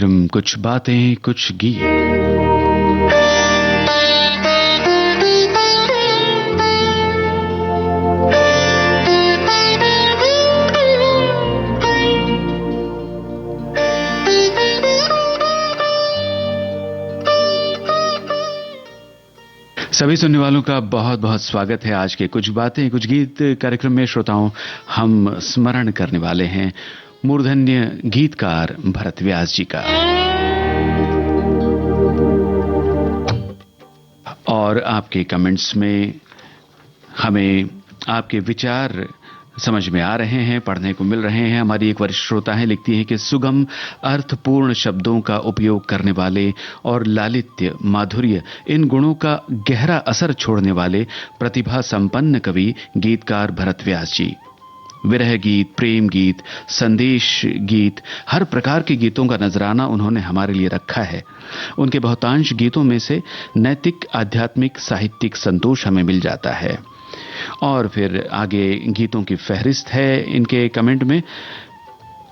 कार्यक्रम कुछ बातें कुछ गीत। सभी सुनने वालों का बहुत बहुत स्वागत है। आज के कुछ बातें कुछ गीत कार्यक्रम में श्रोताओं हम स्मरण करने वाले हैं मूर्धन्य गीतकार भरत व्यास जी का। और आपके कमेंट्स में हमें आपके विचार समझ में आ रहे हैं, पढ़ने को मिल रहे हैं। हमारी एक वरिष्ठ श्रोता है, लिखती हैं कि सुगम अर्थपूर्ण शब्दों का उपयोग करने वाले और लालित्य माधुर्य इन गुणों का गहरा असर छोड़ने वाले प्रतिभा संपन्न कवि गीतकार भरत व्यास जी। विरह गीत, प्रेम गीत, संदेश गीत, हर प्रकार के गीतों का नजराना उन्होंने हमारे लिए रखा है। उनके बहुतांश गीतों में से नैतिक, आध्यात्मिक, साहित्यिक संतोष हमें मिल जाता है। और फिर आगे गीतों की फहरिस्त है इनके कमेंट में।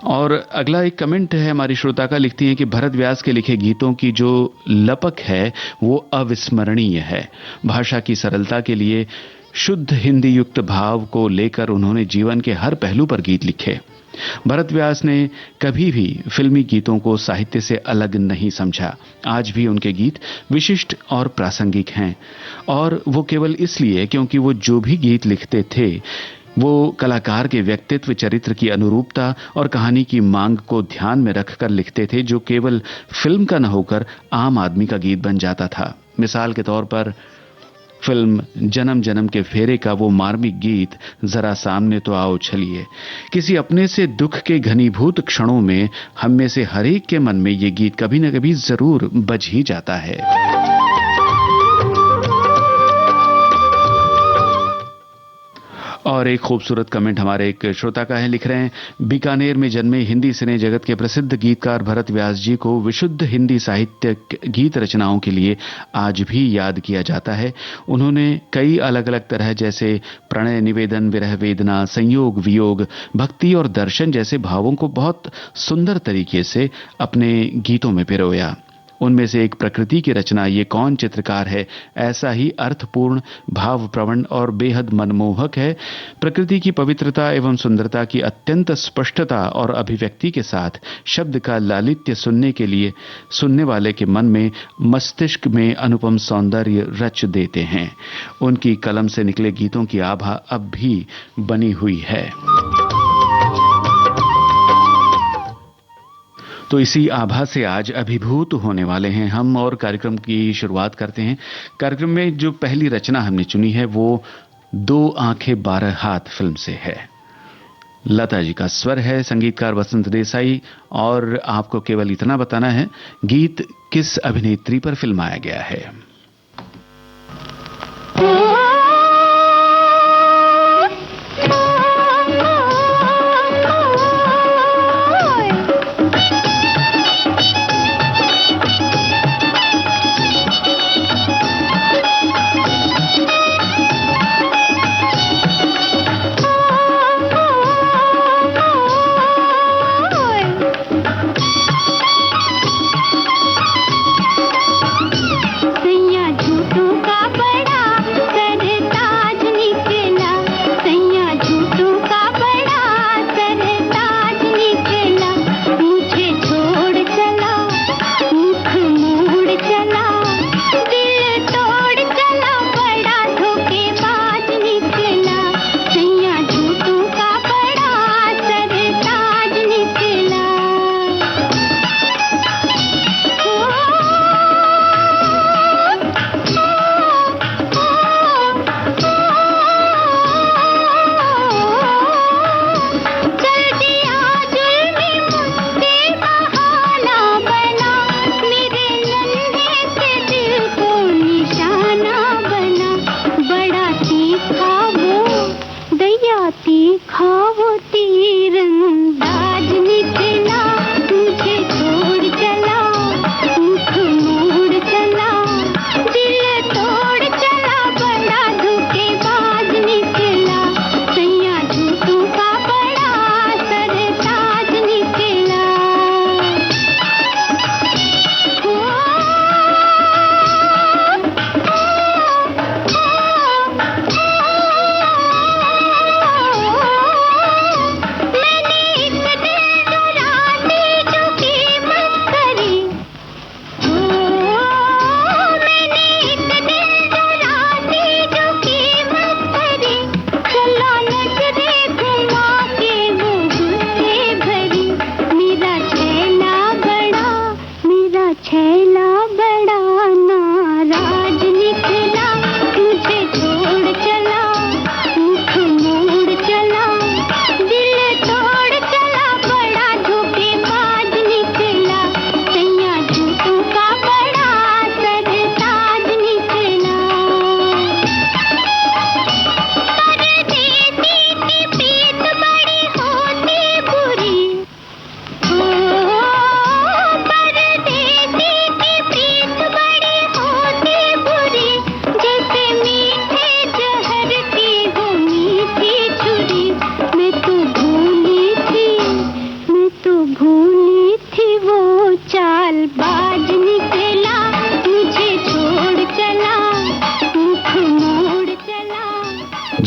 और अगला एक कमेंट है हमारी श्रोता का, लिखती हैं कि भरत व्यास के लिखे गीतों की जो लपक है वो अविस्मरणीय है। भाषा की सरलता के लिए शुद्ध हिंदी युक्त भाव को लेकर उन्होंने जीवन के हर पहलू पर गीत लिखे। भरत व्यास ने कभी भी फिल्मी गीतों को साहित्य से अलग नहीं समझा। आज भी उनके गीत विशिष्ट और प्रासंगिक हैं, और वो केवल इसलिए क्योंकि वो जो भी गीत लिखते थे वो कलाकार के व्यक्तित्व, चरित्र की अनुरूपता और कहानी की मांग को ध्यान में रखकर लिखते थे, जो केवल फिल्म का न होकर आम आदमी का गीत बन जाता था। मिसाल के तौर पर फिल्म जन्म जन्म के फेरे का वो मार्मिक गीत जरा सामने तो आओ चलिए। किसी अपने से दुख के घनीभूत क्षणों में हम में से हर एक के मन में ये गीत कभी न कभी जरूर बज ही जाता है। और एक खूबसूरत कमेंट हमारे एक श्रोता का है, लिख रहे हैं, बीकानेर में जन्मे हिंदी सिने जगत के प्रसिद्ध गीतकार भरत व्यास जी को विशुद्ध हिंदी साहित्यिक गीत रचनाओं के लिए आज भी याद किया जाता है। उन्होंने कई अलग अलग तरह जैसे प्रणय निवेदन, विरह वेदना, संयोग वियोग, भक्ति और दर्शन जैसे भावों को बहुत सुंदर तरीके से अपने गीतों में पिरोया। उनमें से एक प्रकृति की रचना ये कौन चित्रकार है ऐसा ही अर्थपूर्ण, भावप्रवण और बेहद मनमोहक है। प्रकृति की पवित्रता एवं सुंदरता की अत्यंत स्पष्टता और अभिव्यक्ति के साथ शब्द का लालित्य सुनने के लिए सुनने वाले के मन में, मस्तिष्क में अनुपम सौंदर्य रच देते हैं। उनकी कलम से निकले गीतों की आभा अब भी बनी हुई है। तो इसी आभा से आज अभिभूत होने वाले हैं हम और कार्यक्रम की शुरुआत करते हैं। कार्यक्रम में जो पहली रचना हमने चुनी है वो 2 आंखें 12 हाथ फिल्म से है। लता जी का स्वर है, संगीतकार वसंत देसाई। और आपको केवल इतना बताना है गीत किस अभिनेत्री पर फिल्माया गया है।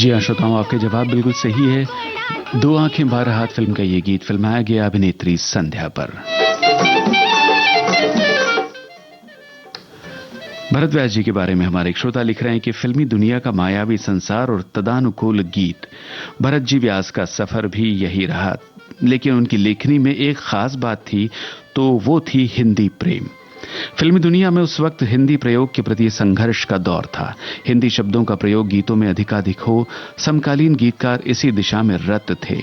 जी हाँ श्रोताओं, आपके जवाब बिल्कुल सही है। दो आंखें बारह हाथ फिल्म का ये गीत फिल्माया गया अभिनेत्री संध्या पर। भरद्वाज जी के बारे में हमारे एक श्रोता लिख रहे हैं कि फिल्मी दुनिया का मायावी संसार और तदानुकूल गीत, भरत जी व्यास का सफर भी यही रहा। लेकिन उनकी लेखनी में एक खास बात थी, तो वो थी हिंदी प्रेम। फिल्मी दुनिया में उस वक्त हिंदी प्रयोग के प्रति संघर्ष का दौर था। हिंदी शब्दों का प्रयोग गीतों में अधिकाधिक हो, समकालीन गीतकार इसी दिशा में रत थे।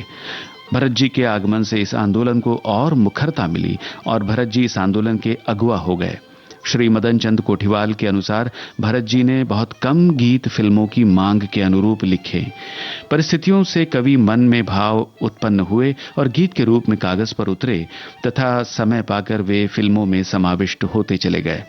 भरत जी के आगमन से इस आंदोलन को और मुखरता मिली और भरत जी इस आंदोलन के अगुवा हो गए। श्री मदन चंद कोठीवाल के अनुसार भरत जी ने बहुत कम गीत फिल्मों की मांग के अनुरूप लिखे। परिस्थितियों से कवि मन में भाव उत्पन्न हुए और गीत के रूप में कागज पर उतरे तथा समय पाकर वे फिल्मों में समाविष्ट होते चले गए।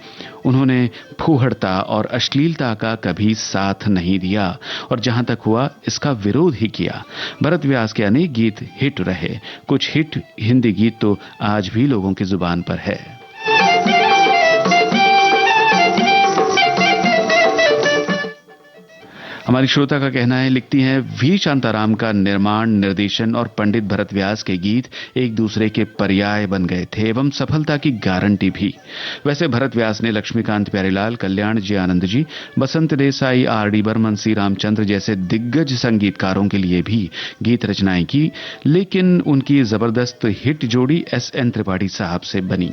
उन्होंने फूहड़ता और अश्लीलता का कभी साथ नहीं दिया और जहां तक हुआ इसका विरोध ही किया। भरत व्यास के अनेक गीत हिट रहे। कुछ हिट हिंदी गीत तो आज भी लोगों की जुबान पर है। हमारी श्रोता का कहना है, लिखती हैं, वी शांताराम का निर्माण, निर्देशन और पंडित भरत व्यास के गीत एक दूसरे के पर्याय बन गए थे एवं सफलता की गारंटी भी। वैसे भरत व्यास ने लक्ष्मीकांत प्यारेलाल, कल्याण जी आनंद जी, बसंत देसाई, आर डी बर्मन, सी रामचंद्र जैसे दिग्गज संगीतकारों के लिए भी गीत रचनाएं की, लेकिन उनकी जबरदस्त हिट जोड़ी एस एन त्रिपाठी साहब से बनी।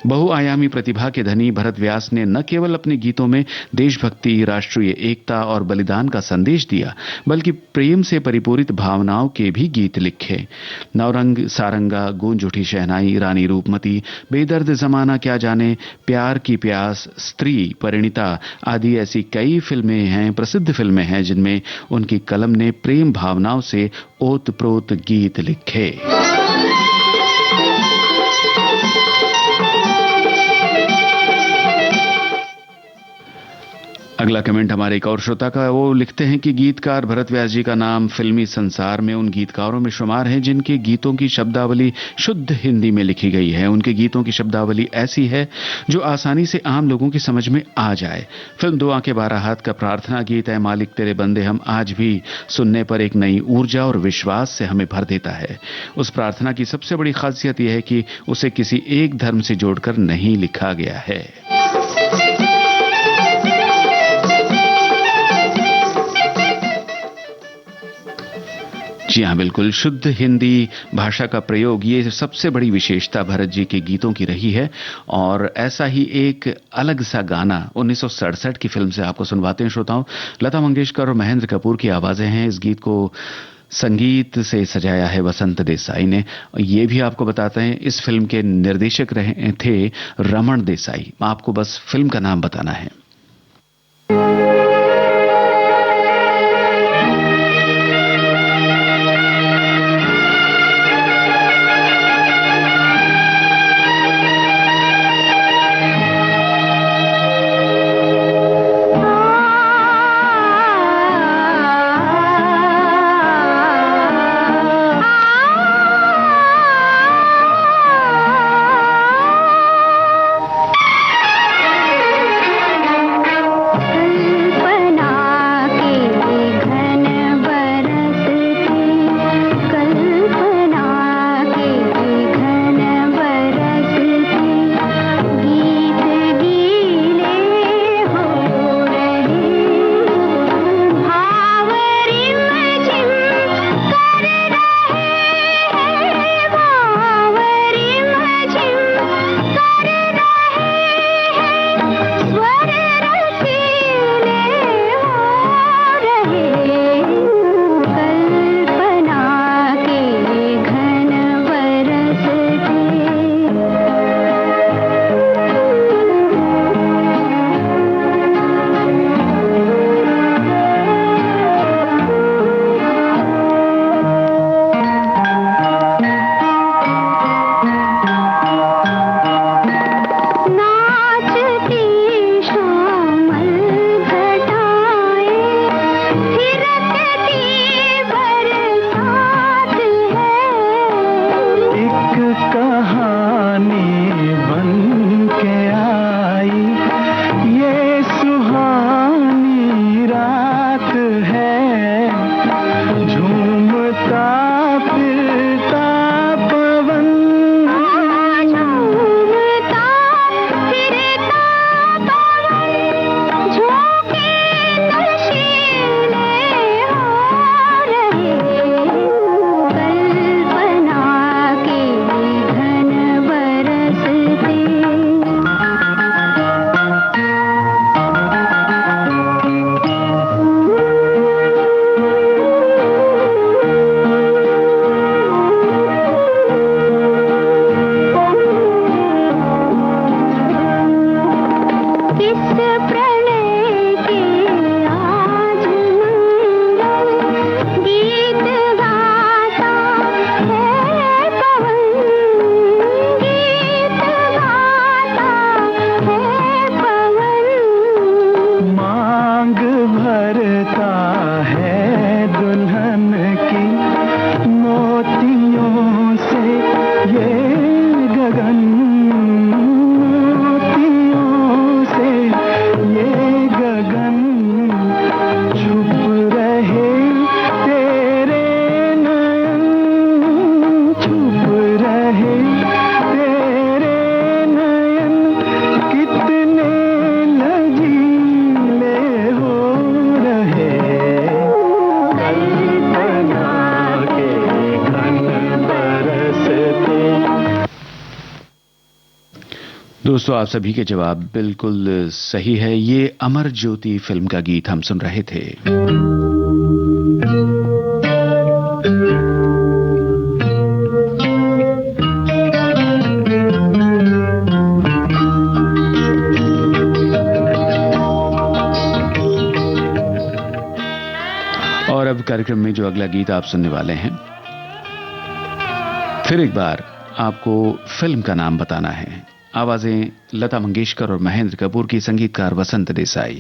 बहुआयामी प्रतिभा के धनी भरत व्यास ने न केवल अपने गीतों में देशभक्ति, राष्ट्रीय एकता और बलिदान का संदेश दिया, बल्कि प्रेम से परिपूरित भावनाओं के भी गीत लिखे। नवरंग, सारंगा, गूंज उठी शहनाई, रानी रूपमती, बेदर्द जमाना क्या जाने, प्यार की प्यास, स्त्री, परिणीता आदि ऐसी कई फिल्में हैं, प्रसिद्ध फिल्में हैं जिनमें उनकी कलम ने प्रेम भावनाओं से ओतप्रोत गीत लिखे। अगला कमेंट हमारे एक और श्रोता का, वो लिखते हैं कि गीतकार भरत व्यास जी का नाम फिल्मी संसार में उन गीतकारों में शुमार है जिनके गीतों की शब्दावली शुद्ध हिंदी में लिखी गई है। उनके गीतों की शब्दावली ऐसी है जो आसानी से आम लोगों की समझ में आ जाए। फिल्म दो आंखें बारह हाथ का प्रार्थना गीत है मालिक तेरे बंदे हम आज भी सुनने पर एक नई ऊर्जा और विश्वास से हमें भर देता है। उस प्रार्थना की सबसे बड़ी खासियत यह है कि उसे किसी एक धर्म से जोड़कर नहीं लिखा गया है। जी हाँ, बिल्कुल शुद्ध हिंदी भाषा का प्रयोग, ये सबसे बड़ी विशेषता भरत जी के गीतों की रही है। और ऐसा ही एक अलग सा गाना 1967 की फिल्म से आपको सुनवाते हैं श्रोताओं। लता मंगेशकर और महेंद्र कपूर की आवाजें हैं। इस गीत को संगीत से सजाया है बसंत देसाई ने। ये भी आपको बताते हैं, इस फिल्म के निर्देशक रहे थे रमण देसाई। आपको बस फिल्म का नाम बताना है। दोस्तों, आप सभी के जवाब बिल्कुल सही है। ये अमर ज्योति फिल्म का गीत हम सुन रहे थे। और अब कार्यक्रम में जो अगला गीत आप सुनने वाले हैं, फिर एक बार आपको फिल्म का नाम बताना है। आवाजें लता मंगेशकर और महेंद्र कपूर की, संगीतकार वसंत देसाई।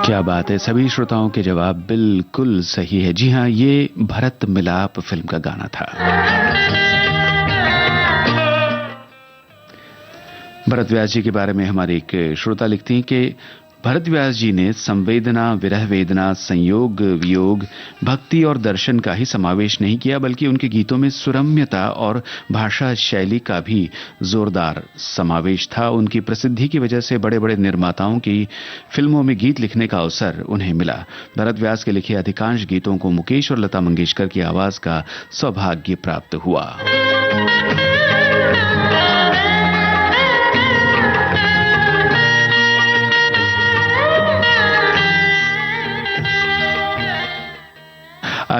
क्या बात है, सभी श्रोताओं के जवाब बिल्कुल सही है। जी हां, ये भरत मिलाप फिल्म का गाना था। भरत व्यास जी के बारे में हमारे एक श्रोता लिखती हैं कि भरत व्यास जी ने संवेदना, विरह वेदना, संयोग वियोग, भक्ति और दर्शन का ही समावेश नहीं किया, बल्कि उनके गीतों में सुरम्यता और भाषा शैली का भी जोरदार समावेश था। उनकी प्रसिद्धि की वजह से बड़े बड़े निर्माताओं की फिल्मों में गीत लिखने का अवसर उन्हें मिला। भरत व्यास के लिखे अधिकांश गीतों को मुकेश और लता मंगेशकर की आवाज का सौभाग्य प्राप्त हुआ।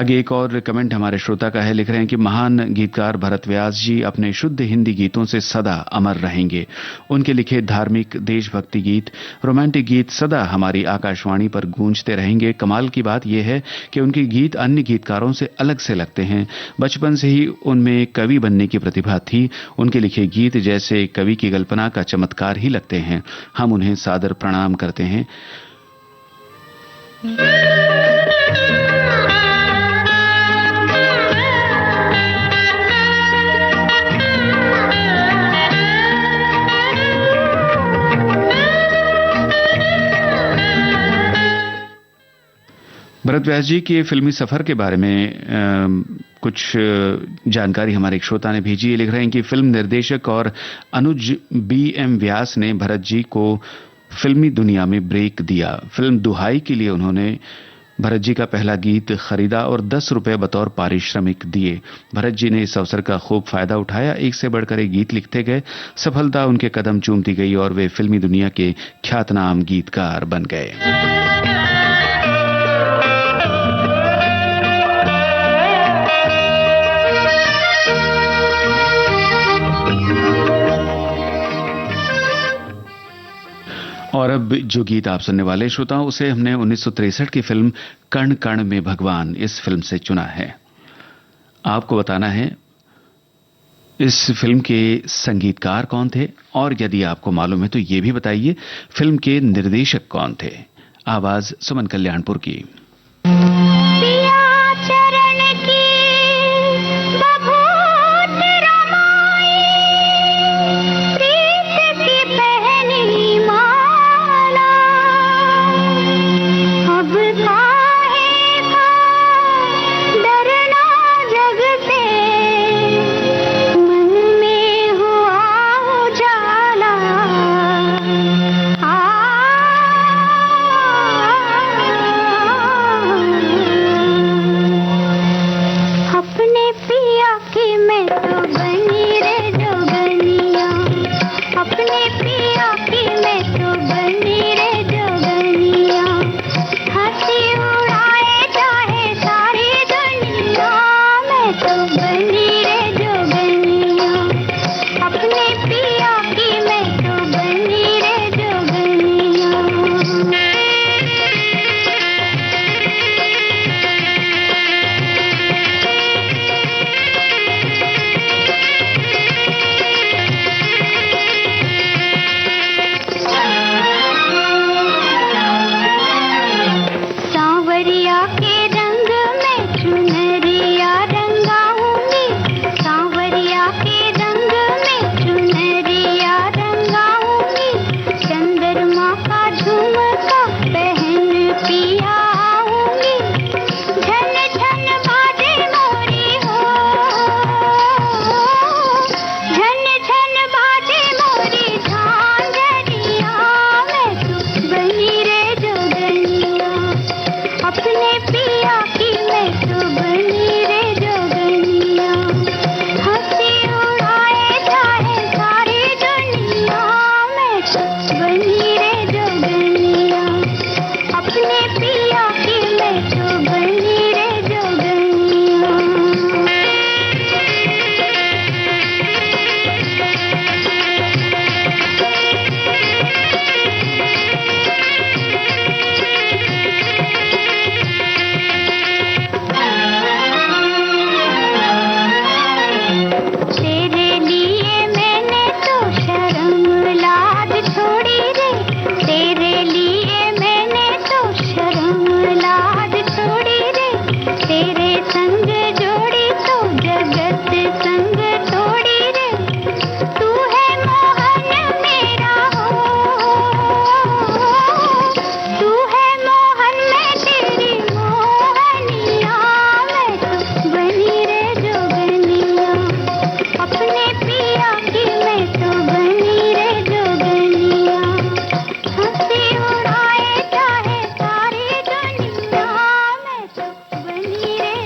आगे एक और कमेंट हमारे श्रोता का है, लिख रहे हैं कि महान गीतकार भरत व्यास जी अपने शुद्ध हिंदी गीतों से सदा अमर रहेंगे। उनके लिखे धार्मिक, देशभक्ति गीत, रोमांटिक गीत सदा हमारी आकाशवाणी पर गूंजते रहेंगे। कमाल की बात यह है कि उनके गीत अन्य गीतकारों से अलग से लगते हैं। बचपन से ही उनमें कवि बनने की प्रतिभा थी। उनके लिखे गीत जैसे कवि की कल्पना का चमत्कार ही लगते हैं। हम उन्हें सादर प्रणाम करते हैं। भरत व्यास जी के फिल्मी सफर के बारे में कुछ जानकारी हमारे एक श्रोता ने भेजी है। लिख रहे हैं कि फिल्म निर्देशक और अनुज B.M. व्यास ने भरत जी को फिल्मी दुनिया में ब्रेक दिया। फिल्म दुहाई के लिए उन्होंने भरत जी का पहला गीत खरीदा और 10 रुपए बतौर पारिश्रमिक दिए। भरत जी ने इस अवसर का खूब फायदा उठाया। एक से बढ़कर एक गीत लिखते गए। सफलता उनके कदम चूमती गई और वे फिल्मी दुनिया के ख्यातनाम गीतकार बन गए। और अब जो गीत आप सुनने वाले श्रोताओं, उसे हमने 1963 की फिल्म कण कण में भगवान इस फिल्म से चुना है। आपको बताना है इस फिल्म के संगीतकार कौन थे, और यदि आपको मालूम है तो ये भी बताइए फिल्म के निर्देशक कौन थे। आवाज सुमन कल्याणपुर की।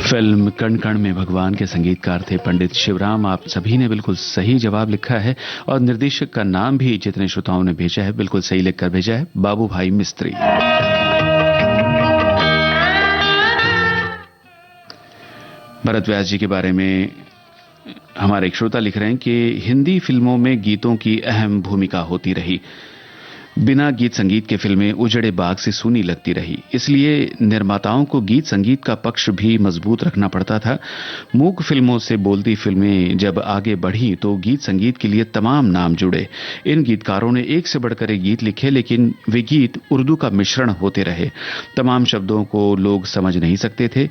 फिल्म कण कण में भगवान के संगीतकार थे पंडित शिवराम। आप सभी ने बिल्कुल सही जवाब लिखा है और निर्देशक का नाम भी जितने श्रोताओं ने भेजा है बिल्कुल सही लिखकर भेजा है, बाबू भाई मिस्त्री। भरत व्यास जी के बारे में हमारे एक श्रोता लिख रहे हैं कि हिंदी फिल्मों में गीतों की अहम भूमिका होती रही। बिना गीत संगीत के फिल्में उजड़े बाग से सूनी लगती रही, इसलिए निर्माताओं को गीत संगीत का पक्ष भी मजबूत रखना पड़ता था। मूक फिल्मों से बोलती फिल्में जब आगे बढ़ी तो गीत संगीत के लिए तमाम नाम जुड़े। इन गीतकारों ने एक से बढ़कर एक गीत लिखे, लेकिन वे गीत उर्दू का मिश्रण होते रहे। तमाम शब्दों को लोग समझ नहीं सकते थे,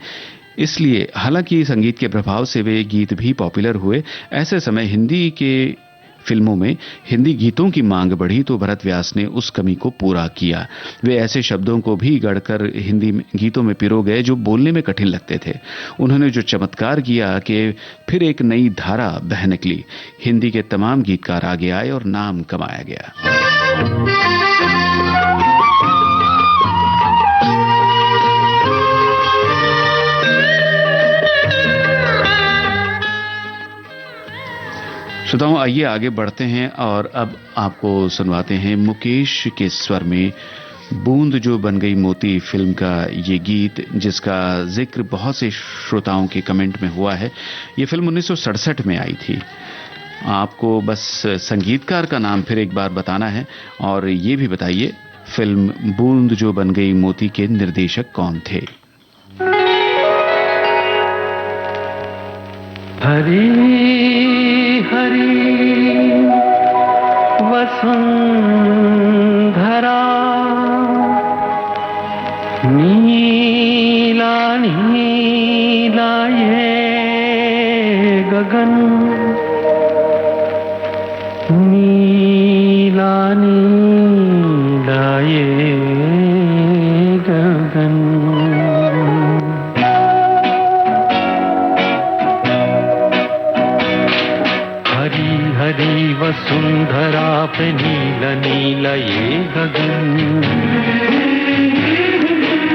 इसलिए हालांकि संगीत के प्रभाव से वे गीत भी पॉपुलर हुए। ऐसे समय हिंदी के फिल्मों में हिंदी गीतों की मांग बढ़ी तो भरत व्यास ने उस कमी को पूरा किया। वे ऐसे शब्दों को भी गढ़कर हिंदी गीतों में पिरो गए जो बोलने में कठिन लगते थे। उन्होंने जो चमत्कार किया कि फिर एक नई धारा बह निकली, हिंदी के तमाम गीतकार आगे आए और नाम कमाया गया। श्रोताओं, आइए आगे बढ़ते हैं और अब आपको सुनवाते हैं मुकेश के स्वर में बूंद जो बन गई मोती फिल्म का ये गीत, जिसका जिक्र बहुत से श्रोताओं के कमेंट में हुआ है। ये फिल्म 1967 में आई थी। आपको बस संगीतकार का नाम फिर एक बार बताना है और ये भी बताइए फिल्म बूंद जो बन गई मोती के निर्देशक कौन थे। हरी हरी वसुंधरा, नीला नीला ये गगन, नीला नीला ये गगन। हरी वसुंधरा पे नीला नीला ये गगन,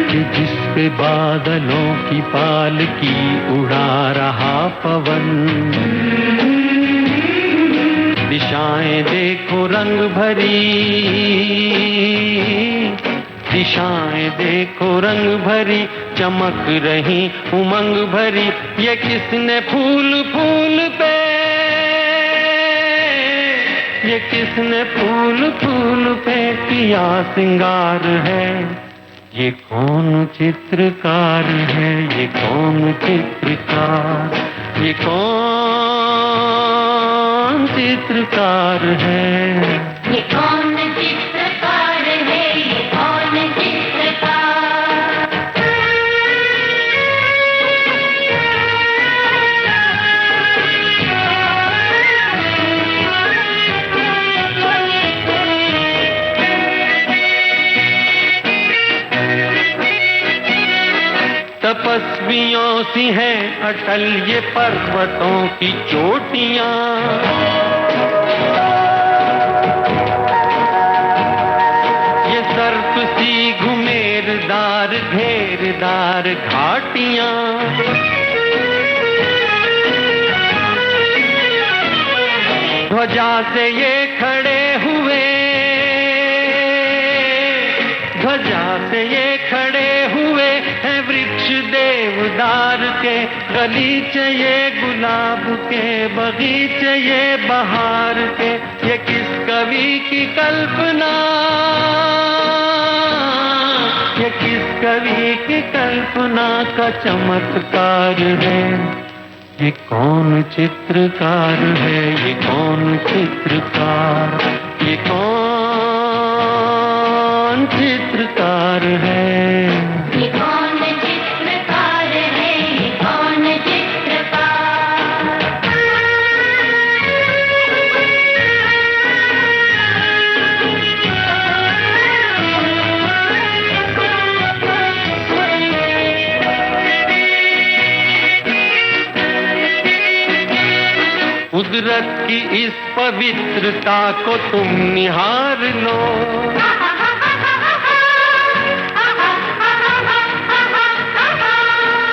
कि जिस पे बादलों की पालकी उड़ा रहा पवन। दिशाएं देखो रंग भरी, दिशाएं देखो रंग भरी, चमक रही उमंग भरी। ये किसने फूल फूल पे, ये किसने फूल फूल पे किया सिंगार है। ये कौन चित्रकार है, ये कौन चित्रकार, ये कौन चित्रकार है। ये कौन चित्रकार है, ये कौन तपस्वियों सी हैं अटल ये पर्वतों की चोटियां। ये सर्प सी घुमेरदार घेरदार घाटियां। ध्वजा से ये खड़े हुए, ध्वजा से ये खड़े हुए हैं वृक्ष देवदार के। गलीचे ये गुलाब के, बगीचे ये बहार के। ये किस कवि की कल्पना, ये किस कवि की कल्पना का चमत्कार है। ये कौन चित्रकार है, ये कौन चित्रकार, ये कौन चित्रकार है। ये कौन चित्रकार है, ये कौन कुदरत की इस पवित्रता को तुम निहार लो।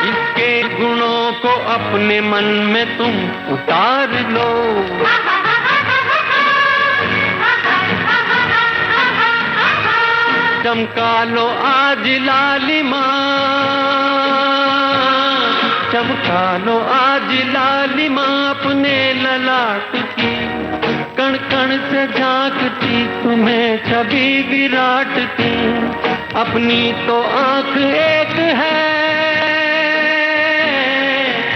इसके गुणों को अपने मन में तुम उतार लो। चमका लो आज लालिमा, चमका लो आज लालिमा अपने ललाट की, कण कण से झांकती तुम्हें छवि विराट की। अपनी तो आंख एक है,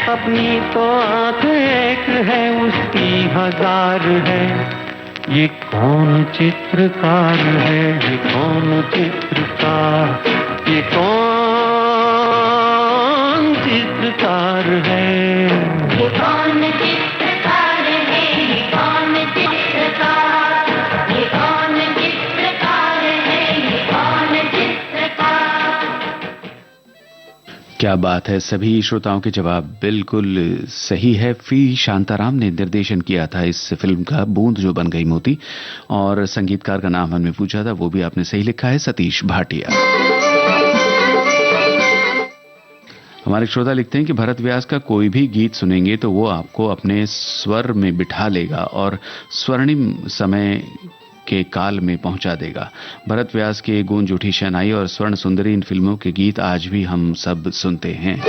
अपनी तो आंख एक है, उसकी हजार है। ये कौन चित्रकार है, ये कौन चित्रकार, ये कौन चित्रकार है? ये कौन चित्रकार है, ये कौन चित्रकार, ये कौन चित्रकार है, ये कौन चित्रकार। क्या बात है, सभी श्रोताओं के जवाब बिल्कुल सही है। फी शांताराम ने निर्देशन किया था इस फिल्म का, बूंद जो बन गई मोती, और संगीतकार का नाम हमने पूछा था, वो भी आपने सही लिखा है, सतीश भाटिया। हमारे श्रोता लिखते हैं कि भरत व्यास का कोई भी गीत सुनेंगे तो वो आपको अपने स्वर में बिठा लेगा और स्वर्णिम समय के काल में पहुंचा देगा। भरत व्यास के गूंज उठी शहनाई और स्वर्ण सुंदरी इन फिल्मों के गीत आज भी हम सब सुनते हैं।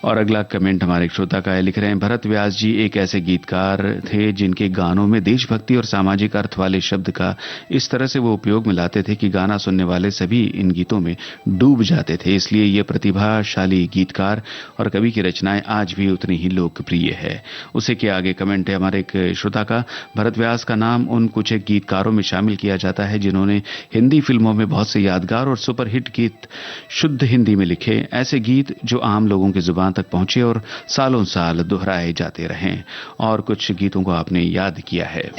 और अगला कमेंट हमारे एक श्रोता का है, लिख रहे हैं भरत व्यास जी एक ऐसे गीतकार थे जिनके गानों में देशभक्ति और सामाजिक अर्थ वाले शब्द का इस तरह से वो उपयोग में लाते थे कि गाना सुनने वाले सभी इन गीतों में डूब जाते थे। इसलिए ये प्रतिभाशाली गीतकार और कवि की रचनाएं आज भी उतनी ही लोकप्रिय है। उसे के आगे कमेंट है हमारे एक श्रोता का, भरत व्यास का नाम उन कुछ एक गीतकारों में शामिल किया जाता है जिन्होंने हिंदी फिल्मों में बहुत से यादगार और सुपरहिट गीत शुद्ध हिंदी में लिखे, ऐसे गीत जो आम लोगों की जुबान तक पहुंचे और सालों साल दोहराए जाते रहें। और कुछ गीतों को आपने याद किया है।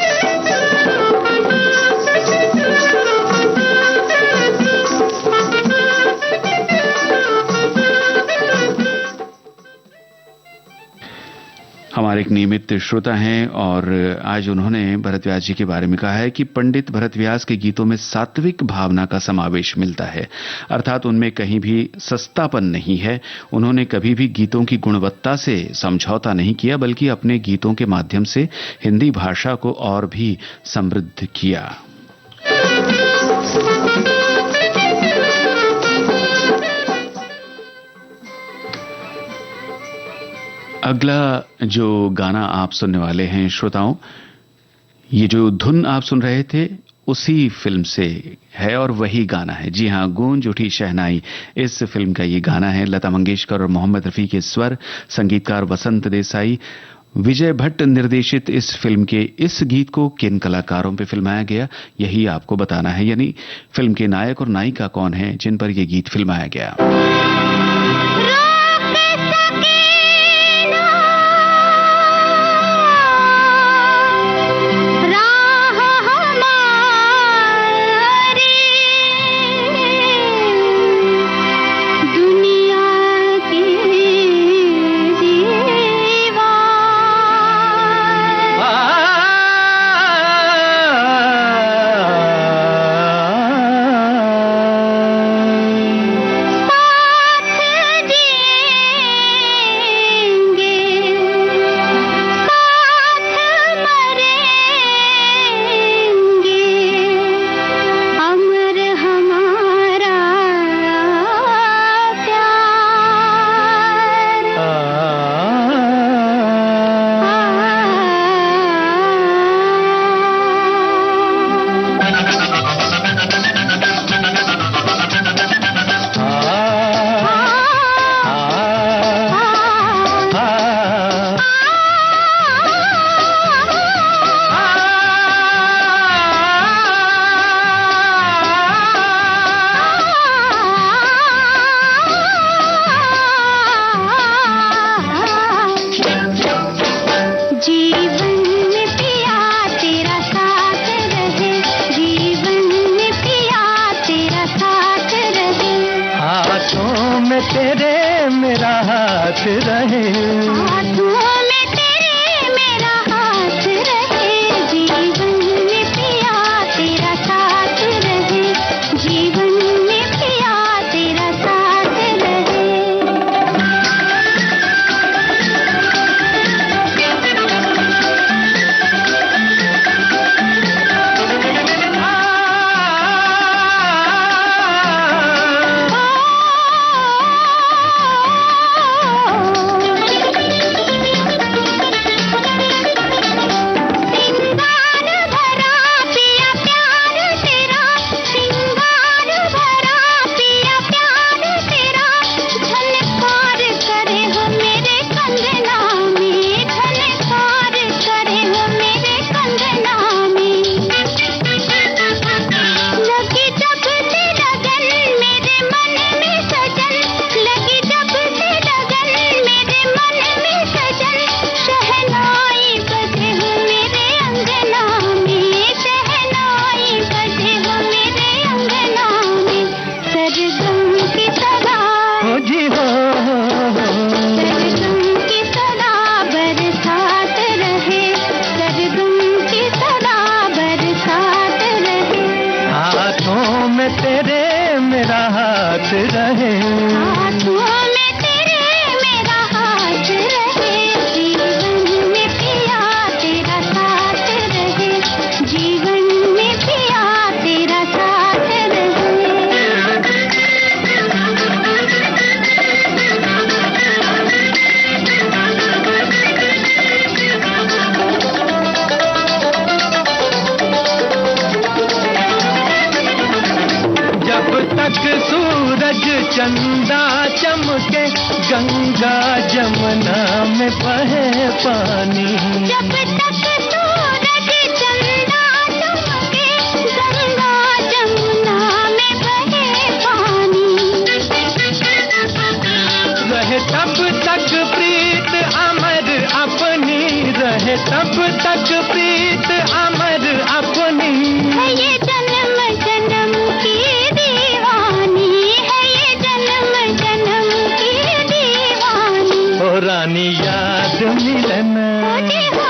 हमारे एक नियमित श्रोता हैं और आज उन्होंने भरत व्यास जी के बारे में कहा है कि पंडित भरत व्यास के गीतों में सात्विक भावना का समावेश मिलता है, अर्थात उनमें कहीं भी सस्तापन नहीं है। उन्होंने कभी भी गीतों की गुणवत्ता से समझौता नहीं किया, बल्कि अपने गीतों के माध्यम से हिंदी भाषा को और भी समृद्ध किया। अगला जो गाना आप सुनने वाले हैं श्रोताओं, ये जो धुन आप सुन रहे थे उसी फिल्म से है और वही गाना है। जी हां, गूंज उठी शहनाई इस फिल्म का ये गाना है। लता मंगेशकर और मोहम्मद रफी के स्वर, संगीतकार वसंत देसाई। विजय भट्ट निर्देशित इस फिल्म के इस गीत को किन कलाकारों पे फिल्माया गया, यही आपको बताना है, यानी फिल्म के नायक और नायिका कौन है जिन पर यह गीत फिल्माया गया। तेरे मेरा हाथ रहे, हाथों में तेरे मेरा हाथ रहे, जीवन में पिया तेरा साथ रहे, जीवन में पिया तेरा साथ रहे। में तेरे मेरा हाथ रहे, हाथों में तेरे मेरा हाथ रहे, जीवन में पिया तेरा साथ रहे, जीवन में पिया तेरा साथ रहे। जब तक सूरज चंदा चमके, गंगा जमुना में बहे पानी, जब तक सूरज चंदा चमके, गंगा जमुना में बहे पानी, रहे तब तक प्रीत अमर अपनी, रहे तब तक प्रीत अमर अपनी। है ये जन्म जन्म की दीवानी, है ये जन्म जन्म की दीवानी। ओ रानी याद मिलन, मुझे हो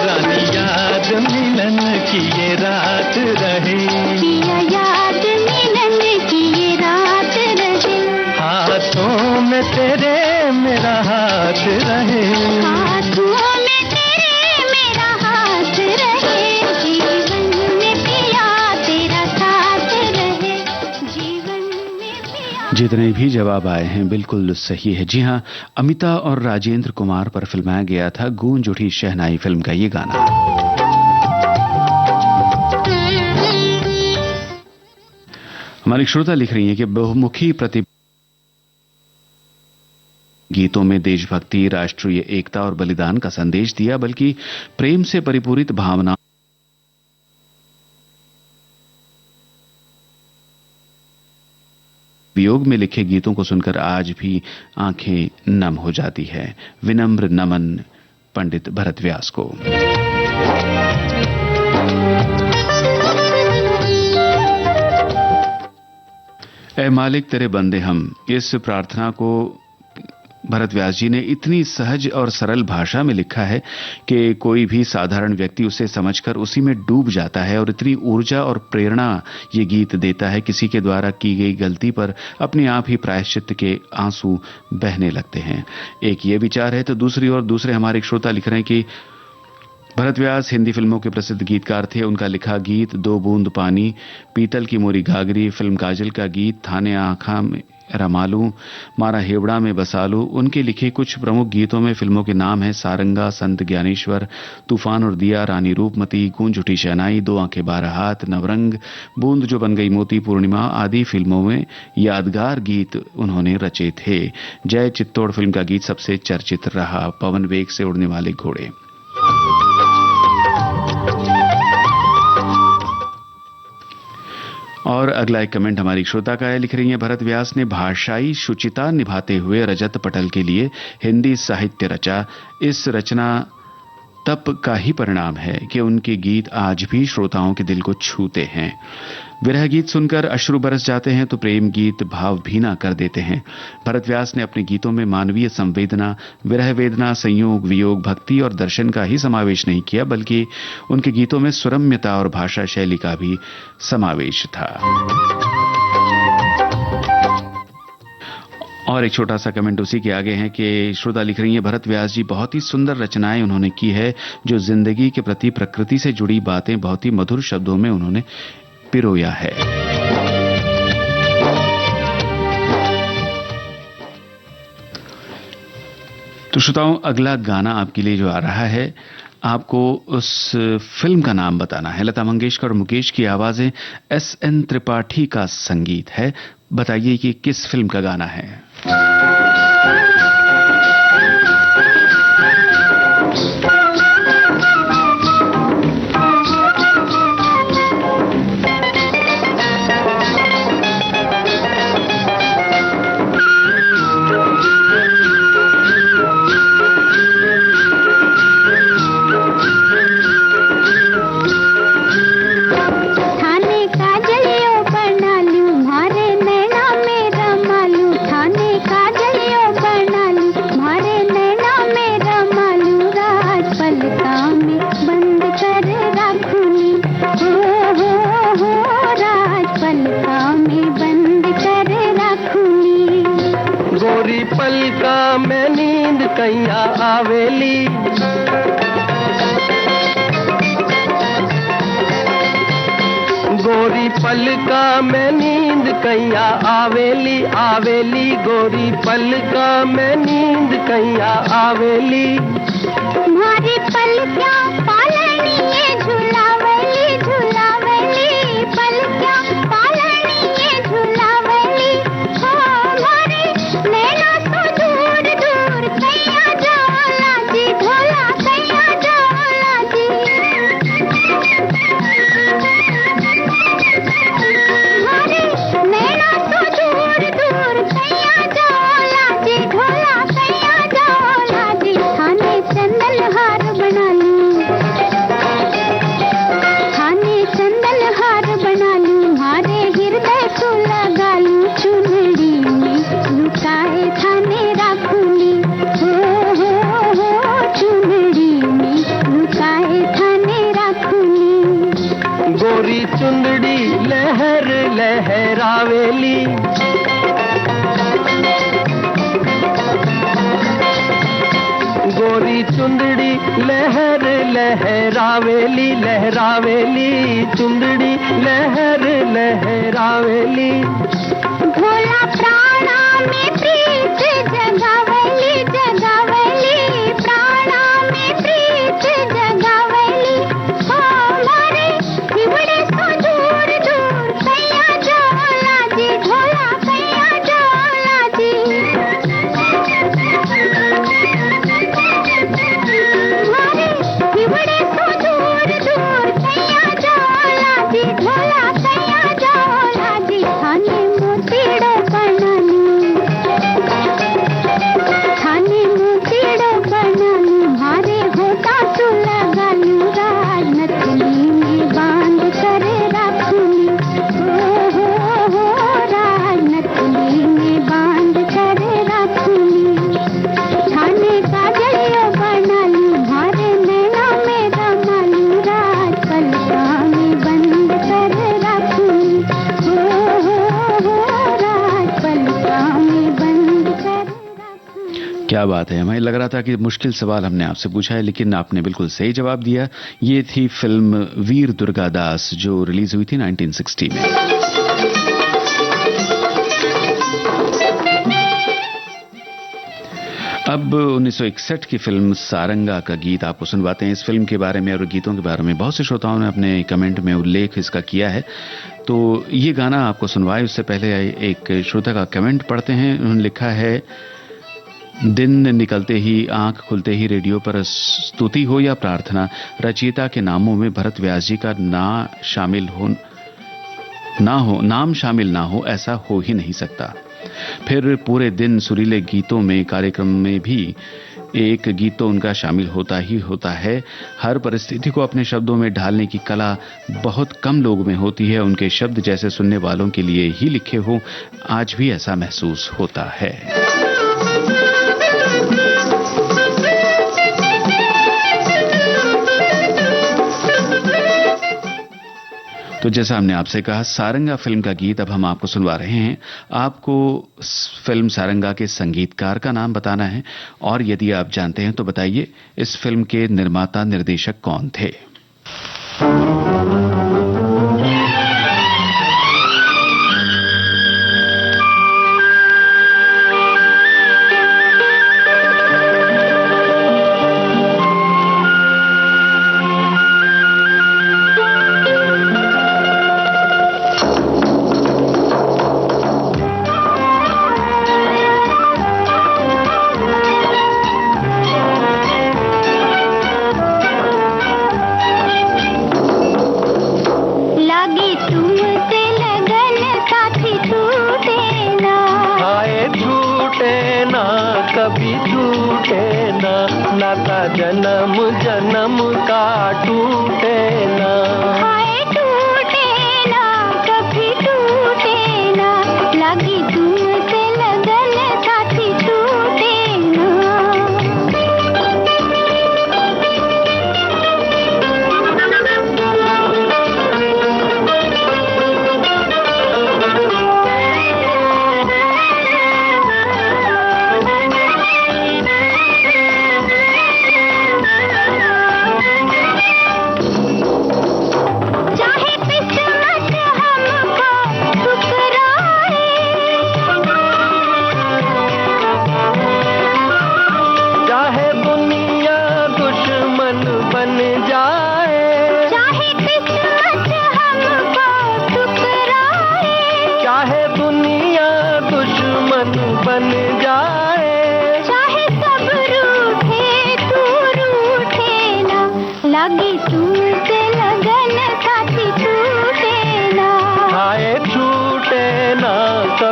रानी याद मिलन की ये रात रहे, पिया याद मिलन की ये रात रहे, हाथों में तेरे मेरा हाथ रहे, हाथों में तेरे मेरा हाथ रहे, जीवन में पिया तेरा साथ रहे, जीवन में पिया। जितने भी जवाब आए हैं बिल्कुल सही है। जी हां, अमिता और राजेंद्र कुमार पर फिल्माया गया था गूंज उठी शहनाई फिल्म का ये गाना। हमारी श्रोता लिख रही हैं कि बहुमुखी प्रतिभा गीतों में देशभक्ति, राष्ट्रीय एकता और बलिदान का संदेश दिया, बल्कि प्रेम से परिपूरित भावना वियोग में लिखे गीतों को सुनकर आज भी आंखें नम हो जाती है। विनम्र नमन पंडित भरत व्यास को। ए मालिक तेरे बंदे हम, इस प्रार्थना को भरत व्यास जी ने इतनी सहज और सरल भाषा में लिखा है कि कोई भी साधारण व्यक्ति उसे समझकर उसी में डूब जाता है, और इतनी ऊर्जा और प्रेरणा ये गीत देता है। किसी के द्वारा की गई गलती पर अपने आप ही प्रायश्चित के आंसू बहने लगते हैं। एक ये विचार है, तो दूसरी ओर दूसरे हमारे एक श्रोता लिख रहे हैं कि भरत व्यास हिंदी फिल्मों के प्रसिद्ध गीतकार थे। उनका लिखा गीत दो बूंद पानी, पीतल की मोरी घाघरी, फिल्म काजल का गीत थाने आँखा में रमालू, मारा हेवड़ा में बसालू, उनके लिखे कुछ प्रमुख गीतों में फिल्मों के नाम हैं सारंगा, संत ज्ञानेश्वर, तूफान और दिया, रानी रूपमती, गूंज उठी शहनाई, दो आंखें बारह हाथ, नवरंग, बूंद जो बन गई मोती, पूर्णिमा आदि फिल्मों में यादगार गीत उन्होंने रचे थे। जय चित्तौड़ फिल्म का गीत सबसे चर्चित रहा, पवन वेग से उड़ने वाले घोड़े। और अगला एक कमेंट हमारी श्रोता का है, लिख रही हैं भरत व्यास ने भाषाई शुचिता निभाते हुए रजत पटल के लिए हिंदी साहित्य रचा। इस रचना तप का ही परिणाम है कि उनके गीत आज भी श्रोताओं के दिल को छूते हैं। विरह गीत सुनकर अश्रु बरस जाते हैं तो प्रेम गीत भाव भीना कर देते हैं। भरत व्यास ने अपने गीतों में मानवीय संवेदना, विरह वेदना, संयोग, वियोग, भक्ति और दर्शन का ही समावेश नहीं किया, बल्कि उनके गीतों में सुरम्यता और भाषा शैली का भी समावेश था। और एक छोटा सा कमेंट उसी के आगे है कि श्रोता लिख रही हैं भरत व्यास जी बहुत ही सुंदर रचनाएं उन्होंने की है, जो जिंदगी के प्रति प्रकृति से जुड़ी बातें बहुत ही मधुर शब्दों में उन्होंने पिरोया है। तो श्रोताओं, अगला गाना आपके लिए जो आ रहा है, आपको उस फिल्म का नाम बताना है। लता मंगेशकर और मुकेश की आवाजें, एस.एन. त्रिपाठी का संगीत है। बताइए कि किस फिल्म का गाना है। थाने का जलियो बना लूं, मारे नैना मेरा मालू, थाने कैया आवेली। गोरी पलका में नींद कैया आवेली, आवेली गोरी पलका में नींद कैया आवेली। मारी पलक्या पालनी ये झुलावली, झुलावली पलक्या पालनी ये झुलावली। हो मारे नैना तो दूर दूर कैया जाला जी, ढोला कैया जाला जी। मारे नैना तो दूर दूर कैया जाला जी, ढोला कैया जाला जी। थाने चंदन हार बना लूं, थाने चंदन हार बना लूं, मारे हृदय को लगा लूं, चुनरी में लुकाए थाने राखूंगी। हो चुनरी में लुकाए थाने राखूंगी। गोरी चुंदड़ी लहर लहरावेली। गोरी चुंदड़ी लहर लहरावेली, लहरावेली चुंदड़ी लहर लहरावेली। भोला प्राणा में प्रीत जगावली, जगावली प्राणा में प्रीत जगावली। हो मारे हिवड़े सो दूर दूर कैया जाला जी, ढोला कैया जाला जी। मारे हिवड़े सो दूर दूर कैया जाला जी, ढोला कैया जाला जी। थाने मोतीड़ो बना लूं, थाने मोतीड़ो बना लूं, मारे होता तो लगा लूं, राजनथनी में बांध कर रखूंगी। हो राजनथनी में बांध कर रखूंगी। थाने काजलियो बना लूं, मारे नैना में रमा लूं, राज पलका में बंद कर रखूंगी। हो राज पलका में बंद कर रखूंगी। क्या बात है, हमें लग रहा था कि मुश्किल सवाल हमने आपसे पूछा है, लेकिन आपने बिल्कुल सही जवाब दिया। ये थी फिल्म वीर दुर्गादास जो रिलीज हुई थी 1960 में। अब 1961 की फिल्म सारंगा का गीत आपको सुनवाते हैं। इस फिल्म के बारे में और गीतों के बारे में बहुत से श्रोताओं ने अपने कमेंट में उल्लेख इसका किया है, तो ये गाना आपको सुनवाए उससे पहले एक श्रोता का कमेंट पढ़ते हैं। उन्होंने लिखा है, दिन निकलते ही आंख खुलते ही रेडियो पर स्तुति हो या प्रार्थना, रचयिता के नामों में भरत व्यास जी का नाम शामिल ना हो ऐसा हो ही नहीं सकता। फिर पूरे दिन सुरीले गीतों में कार्यक्रम में भी एक गीत तो उनका शामिल होता ही होता है। हर परिस्थिति को अपने शब्दों में ढालने की कला बहुत कम लोगों में होती है। उनके शब्द जैसे सुनने वालों के लिए ही लिखे हो, आज भी ऐसा महसूस होता है। तो जैसा हमने आपसे कहा, सारंगा फिल्म का गीत अब हम आपको सुनवा रहे हैं। आपको फिल्म सारंगा के संगीतकार का नाम बताना है, और यदि आप जानते हैं तो बताइए इस फिल्म के निर्माता निर्देशक कौन थे। कभी टूटे ना, नाता जन्म जन्म का टूटे ना। हाय टूटे ना, कभी टूटे ना, लगी तुमसे लगन साथी टूटे ना।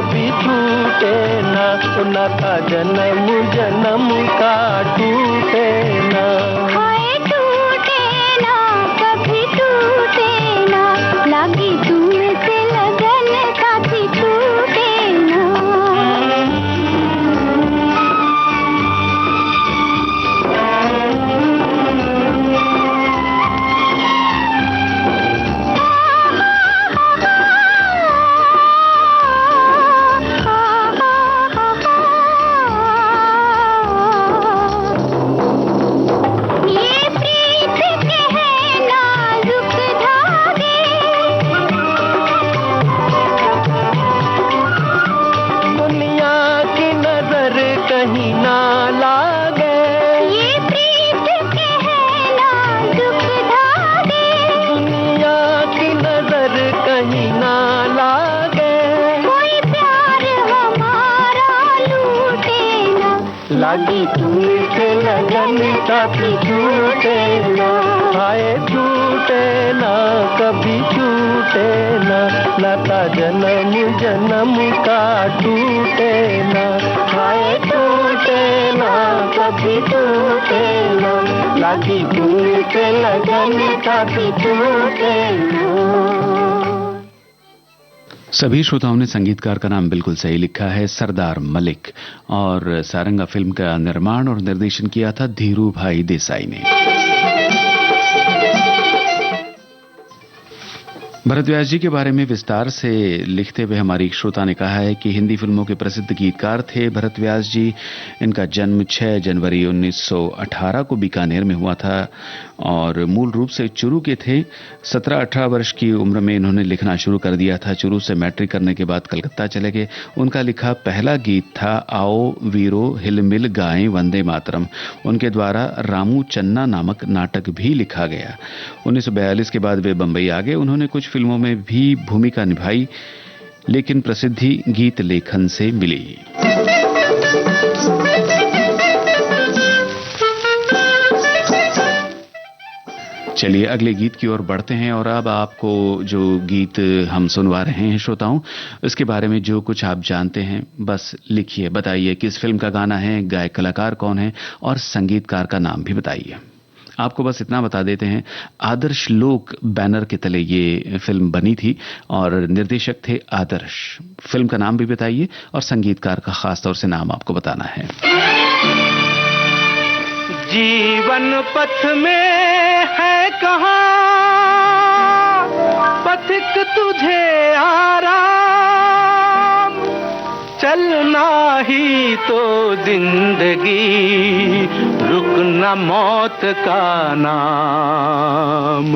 कभी छूटे ना, नाता जन्म जन्म का टूटे ना। हाय टूटे ना, कभी टूटे ना, लागी तुमसे लगन साथी टूटे ना। कहीं ना लागे, ये प्रीत के है नाजुक धागे, दुनिया की नजर कहीं ना लागे। कोई प्यार हमारा लूटे ना, लागी तुमसे लगन साथी छूटे ना। हाय छूटे ना, कभी छूटे ना, नाता जन्म जन्म का टूटे ना। हाय टूटे ना, कभी टूटे ना, लागी तुमसे लगन साथी छूटे ना। सभी श्रोताओं ने संगीतकार का नाम बिल्कुल सही लिखा है, सरदार मलिक। और सारंगा फिल्म का निर्माण और निर्देशन किया था धीरू भाई देसाई ने। भरद्वाज जी के बारे में विस्तार से लिखते हुए हमारी एक श्रोता ने कहा है कि हिंदी फिल्मों के प्रसिद्ध गीतकार थे भरद्वाज जी। इनका जन्म 6 जनवरी 1918 को बीकानेर में हुआ था और मूल रूप से चुरू के थे। 17-18 वर्ष की उम्र में इन्होंने लिखना शुरू कर दिया था। चुरू से मैट्रिक करने के बाद कलकत्ता चले गए। उनका लिखा पहला गीत था आओ वीरो हिलमिल गाएं वंदे मातरम। उनके द्वारा रामू चन्ना नामक नाटक भी लिखा गया। 1942 के बाद वे बंबई आ गए। उन्होंने कुछ फिल्मों में भी भूमिका निभाई, लेकिन प्रसिद्धि गीत लेखन से मिली। चलिए अगले गीत की ओर बढ़ते हैं और अब आपको जो गीत हम सुनवा रहे हैं श्रोताओं, उसके बारे में जो कुछ आप जानते हैं बस लिखिए, बताइए किस फिल्म का गाना है, गायक कलाकार कौन है और संगीतकार का नाम भी बताइए। आपको बस इतना बता देते हैं, आदर्श लोक बैनर के तले ये फिल्म बनी थी और निर्देशक थे आदर्श। फिल्म का नाम भी बताइए और संगीतकार का खास तौर से नाम आपको बताना है। जीवन पथ में है कहाँ पथिक तुझे आराम, चलना ही तो जिंदगी, रुकना मौत का नाम।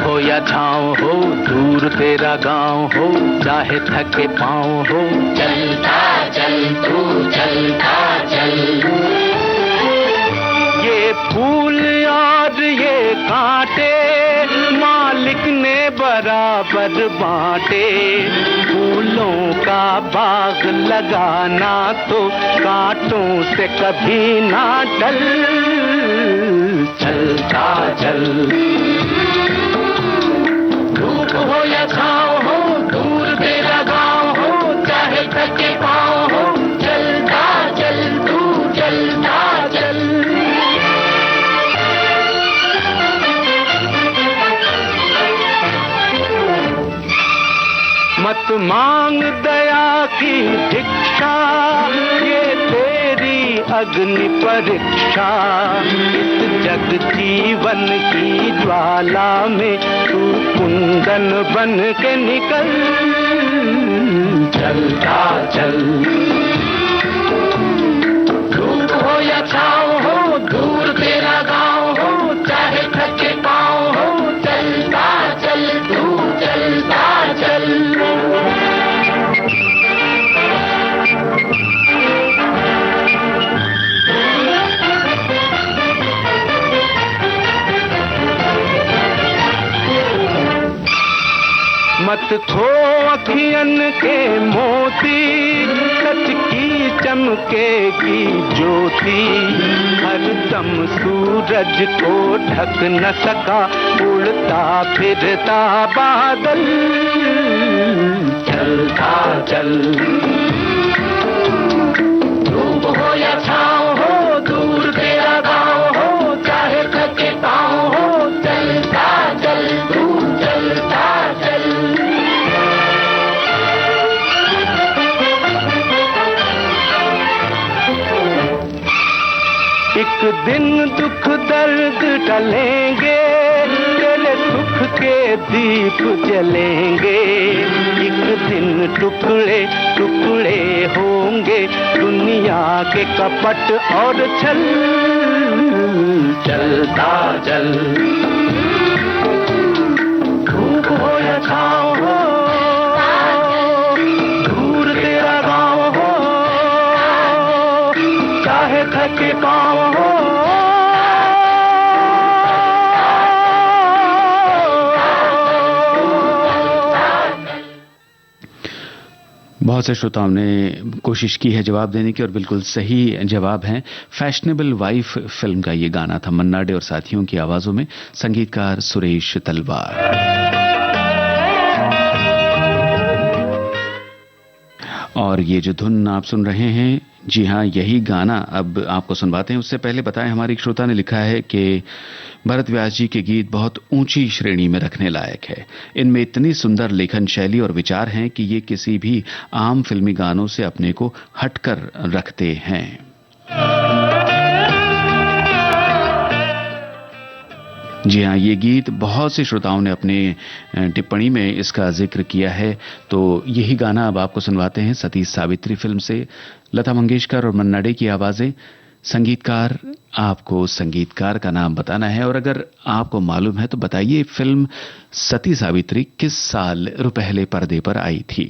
हो या छाँव हो, दूर तेरा गांव हो, चाहे थके पाँव हो, चलता चल तू चलता चल। ये फूल और ये कांटे मालिक ने बराबर बांटे, फूलों का बाग लगाना तो कांटों से कभी ना टल, चलता चल। धूप हो या छाँव हो, दूर तेरा गाँव हो, चाहे थके पाँव हो, चलता चल तू चलता चल। मत मांग दया की भिक्षा, ये तेरी अग्नि परीक्षा। इस जग जीवन की ज्वाला में तू कुंदन बन के निकल, चलता चल। धूप हो या छाँव हो, दूर तेरा गाँव हो, चाहे थके पाँव हो, चलता चल तू चलता चल। मत खो अखियन के मोती, सच की चमक चमकेगी ज्योति, हरदम सूरज को ढक न सका उड़ता फिरता बादल। चलता चल, धूप हो या छाँव हो, दूर तेरा गाँव हो, चाहे थके पाँव हो, चलता चल तू चलता चल। एक दिन दुख दर्द टलेंगे, तेरे सुख के दीप जलेंगे। एक दिन टुकड़े टुकड़े होंगे दुनिया के कपट और छल। चलता चल, धूप हो या छाँव हो, दूर तेरा गाँव हो, चाहे थके पाँव हो। बहुत से श्रोताओं ने कोशिश की है जवाब देने की और बिल्कुल सही जवाब है। फैशनेबल वाइफ फिल्म का ये गाना था मन्ना डे और साथियों की आवाजों में, संगीतकार सुरेश तलवार। और ये जो धुन आप सुन रहे हैं, जी हाँ, यही गाना अब आपको सुनवाते हैं। उससे पहले बताएं, हमारी एक श्रोता ने लिखा है कि भरत व्यास जी के गीत बहुत ऊंची श्रेणी में रखने लायक है। इनमें इतनी सुंदर लेखन शैली और विचार हैं कि ये किसी भी आम फिल्मी गानों से अपने को हटकर रखते हैं। जी हाँ, ये गीत बहुत से श्रोताओं ने अपने टिप्पणी में इसका जिक्र किया है। तो यही गाना अब आपको सुनवाते हैं सती सावित्री फिल्म से। लता मंगेशकर और मन्ना डे की आवाजें। संगीतकार, आपको संगीतकार का नाम बताना है और अगर आपको मालूम है तो बताइए फिल्म सती सावित्री किस साल पहले पर्दे पर आई थी।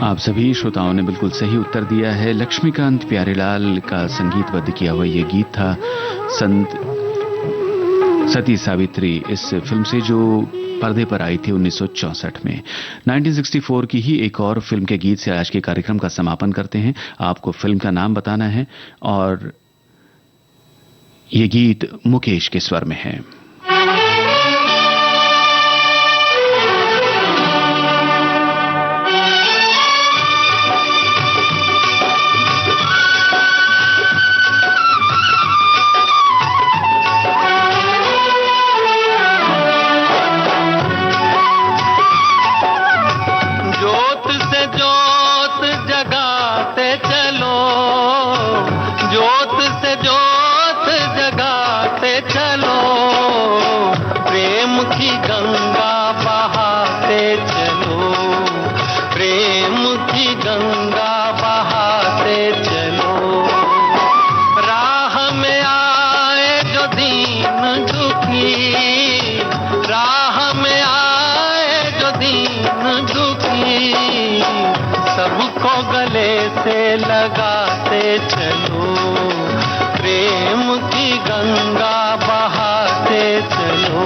आप सभी श्रोताओं ने बिल्कुल सही उत्तर दिया है। लक्ष्मीकांत प्यारेलाल का संगीतबद्ध किया हुआ ये गीत था संत सती सावित्री, इस फिल्म से जो पर्दे पर आई थी 1964 में। 1964 की ही एक और फिल्म के गीत से आज के कार्यक्रम का समापन करते हैं। आपको फिल्म का नाम बताना है और ये गीत मुकेश के स्वर में है। सबको गले से लगाते चलो, प्रेम की गंगा बहाते चलो।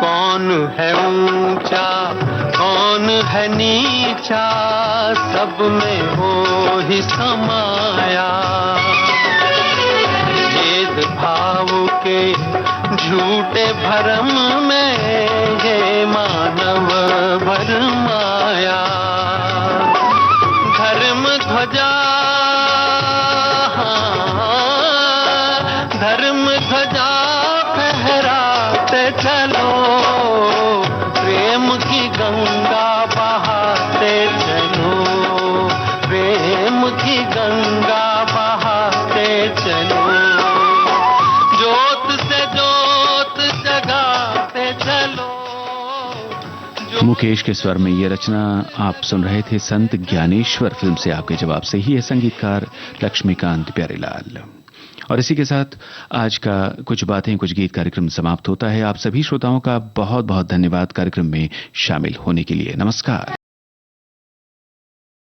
कौन है ऊंचा कौन है नीचा, सब में हो ही समाया। भेदभाव के झूठे भरम में ये मानव भरमाया। धर्म ध्वजा फहराते चलो, प्रेम की गंगा बहाते चलो, प्रेम की गंगा बहाते चलो। जोत से जोत जगाते चलो। मुकेश के स्वर में ये रचना आप सुन रहे थे संत ज्ञानेश्वर फिल्म से। आपके जवाब से ही है संगीतकार लक्ष्मीकांत प्यारेलाल। और इसी के साथ आज का कुछ बातें कुछ गीत कार्यक्रम समाप्त होता है। आप सभी श्रोताओं का बहुत बहुत धन्यवाद कार्यक्रम में शामिल होने के लिए। नमस्कार।